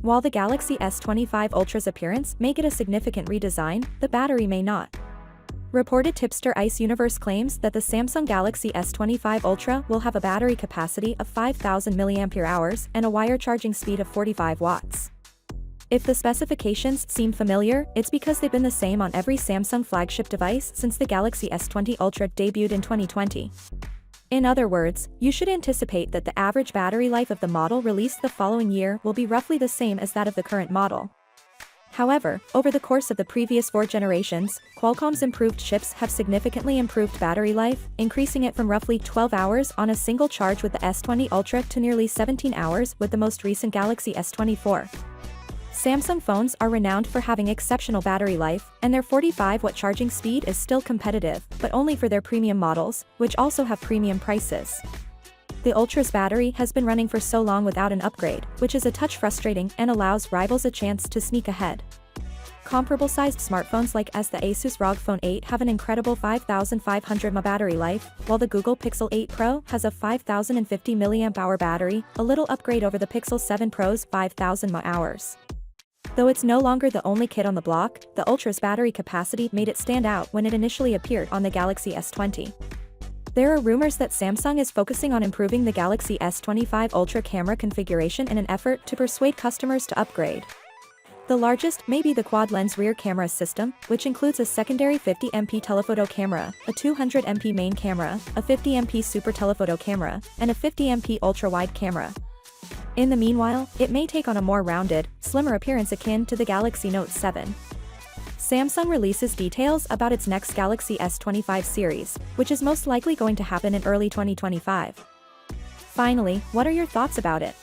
While the Galaxy S25 Ultra's appearance may get a significant redesign, the battery may not. Reported tipster Ice Universe claims that the Samsung Galaxy S25 Ultra will have a battery capacity of 5,000 mAh and a wire charging speed of 45 watts. If the specifications seem familiar, it's because they've been the same on every Samsung flagship device since the Galaxy S20 Ultra debuted in 2020. In other words, you should anticipate that the average battery life of the model released the following year will be roughly the same as that of the current model. However, over the course of the previous 4 generations, Qualcomm's improved chips have significantly improved battery life, increasing it from roughly 12 hours on a single charge with the S20 Ultra to nearly 17 hours with the most recent Galaxy S24. Samsung phones are renowned for having exceptional battery life, and their 45-watt charging speed is still competitive, but only for their premium models, which also have premium prices. The Ultra's battery has been running for so long without an upgrade, which is a touch frustrating and allows rivals a chance to sneak ahead. Comparable-sized smartphones like the Asus ROG Phone 8 have an incredible 5,500 mAh battery life, while the Google Pixel 8 Pro has a 5,050 mAh battery, a little upgrade over the Pixel 7 Pro's 5,000 mAh. Though it's no longer the only kid on the block, the Ultra's battery capacity made it stand out when it initially appeared on the Galaxy S20. There are rumors that Samsung is focusing on improving the Galaxy S25 Ultra camera configuration in an effort to persuade customers to upgrade. The largest may be the quad-lens rear camera system, which includes a secondary 50MP telephoto camera, a 200MP main camera, a 50MP super telephoto camera, and a 50MP ultra-wide camera. In the meanwhile, it may take on a more rounded, slimmer appearance akin to the Galaxy Note 7. Samsung releases details about its next Galaxy S25 series, which is most likely going to happen in early 2025. Finally, what are your thoughts about it?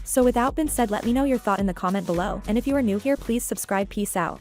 So without being said, let me know your thought in the comment below, and if you are new here, please subscribe. Peace out.